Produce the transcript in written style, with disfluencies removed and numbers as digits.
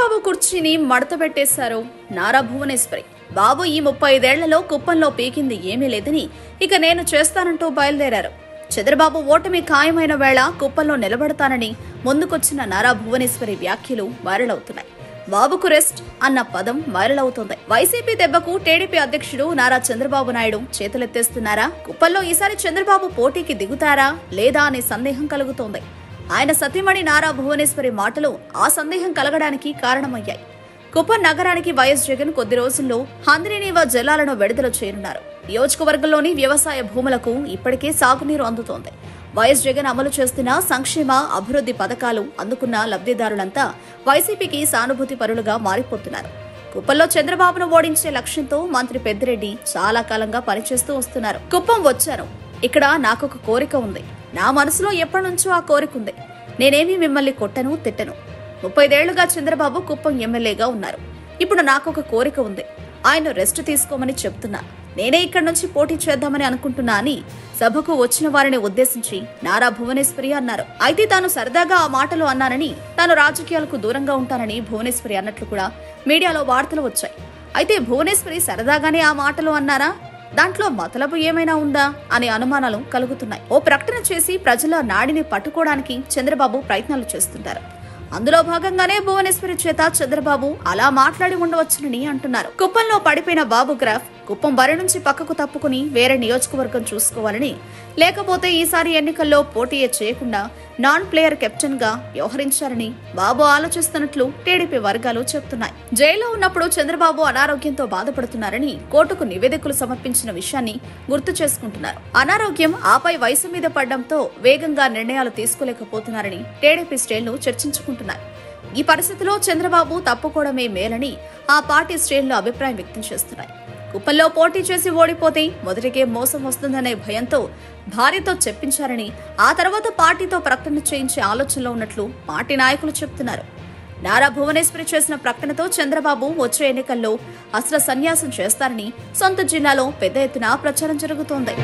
చంద్రబాబు కుర్చీని మడతబెట్టేశారు నారా భువనేశ్వరి. బాబు ఈ 35 ఏళ్లలో కుప్పంలో పీకింది ఏమీ లేదని ఇక నేను చేస్తానంటూ బయలుదేరారు. చంద్రబాబు ఓటమి ఖాయమైన వేళ కుప్పంలో నిలబడతానని ముందుకొచ్చిన నారా భువనేశ్వరి వ్యాఖ్యలు వైరల్ అవుతున్నాయి. బాబుకు రెస్ట్ అన్న పదం వైరల్ అవుతోంది. వైసీపీ దెబ్బకు టీడీపీ అధ్యక్షుడు నారా చంద్రబాబు నాయుడు చేతులెత్తేస్తున్నారా? కుప్పంలో ఈసారి చంద్రబాబు పోటీకి దిగుతారా లేదా అనే సందేహం కలుగుతోంది. ఆయన సతీమణి నారా భువనేశ్వరి మాటలు ఆ సందేహం కలగడానికి కారణమయ్యాయి. కుప్పం నగరానికి వైఎస్ జగన్ కొద్ది రోజుల్లో హంద్రీనీవా జలాలను విడుదల చేయనున్నారు. నియోజకవర్గంలోని వ్యవసాయ భూములకు ఇప్పటికే సాగునీరు అందుతోంది. వైఎస్ జగన్ అమలు చేస్తున్న సంక్షేమ అభివృద్ధి పథకాలు అందుకున్న లబ్ధిదారులంతా వైసీపీకి సానుభూతి పరులుగా మారిపోతున్నారు. కుప్పంలో చంద్రబాబును ఓడించే లక్ష్యంతో మంత్రి పెద్దిరెడ్డి చాలా కాలంగా పనిచేస్తూ వస్తున్నారు. కుప్పం వచ్చాను, ఇక్కడ నాకొక కోరిక ఉంది. నా మనసులో ఎప్పటి నుంచో ఆ కోరిక ఉంది. నేనేమీ మిమ్మల్ని కొట్టను, తిట్టను. 35 ఏళ్లుగా చంద్రబాబు కుప్పం ఎమ్మెల్యేగా ఉన్నారు. ఇప్పుడు నాకొక కోరిక ఉంది. ఆయన రెస్ట్ తీసుకోమని చెప్తున్నా. నేనే ఇక్కడి నుంచి పోటీ చేద్దామని అనుకుంటున్నా అని సభకు వచ్చిన వారిని ఉద్దేశించి నారా భువనేశ్వరి అన్నారు. అయితే తాను సరదాగా ఆ మాటలు అన్నానని, తాను రాజకీయాలకు దూరంగా ఉంటానని భువనేశ్వరి అన్నట్లు కూడా మీడియాలో వార్తలు వచ్చాయి. అయితే భువనేశ్వరి సరదాగానే ఆ మాటలు అన్నారా? దాంట్లో మతలబు ఏమైనా ఉందా అనే అనుమానాలు కలుగుతున్నాయి. ఓ ప్రకటన చేసి ప్రజల నాడిని పట్టుకోవడానికి చంద్రబాబు ప్రయత్నాలు చేస్తుంటారు. అందులో భాగంగానే భువనేశ్వరి చేత చంద్రబాబు అలా మాట్లాడి ఉండవచ్చునని అంటున్నారు. కుప్పంలో పడిపోయిన బాబు గ్రాఫ్ కుప్పం బరి నుంచి పక్కకు తప్పుకుని వేరే నియోజకవర్గం చూసుకోవాలని, లేకపోతే ఈసారి ఎన్నికల్లో పోటీ చేయకుండా నాన్ ప్లేయర్ కెప్టెన్ గా వ్యవహరించాలని బాబు ఆలోచిస్తున్నట్లు టీడీపీ వర్గాలు చెబుతున్నాయి. జైల్లో ఉన్నప్పుడు చంద్రబాబు అనారోగ్యంతో బాధపడుతున్నారని కోర్టుకు నివేదికలు సమర్పించిన విషయాన్ని గుర్తు చేసుకుంటున్నారు. అనారోగ్యం ఆపై వయసు మీద పడడంతో వేగంగా నిర్ణయాలు తీసుకోలేకపోతున్నారని టీడీపీ శ్రేణులు చర్చించుకుంటున్నారు. ఈ పరిస్థితిలో చంద్రబాబు తప్పుకోవడమే మేలని ఆ పార్టీ శ్రేణులు అభిప్రాయం వ్యక్తం చేస్తున్నాయి. కుప్పంలో పోటీ చేసి ఓడిపోతే మొదటికే మోసం వస్తుందనే భయంతో భార్యతో చెప్పించారని, ఆ తర్వాత పార్టీతో ప్రకటన చేయించే ఆలోచనలో ఉన్నట్లు పార్టీ నాయకులు చెబుతున్నారు. నారా భువనేశ్వరి చేసిన ప్రకటనతో చంద్రబాబు వచ్చే ఎన్నికల్లో అస్త్ర సన్యాసం చేస్తారని సొంత జిల్లాలో పెద్ద ఎత్తున ప్రచారం జరుగుతోంది.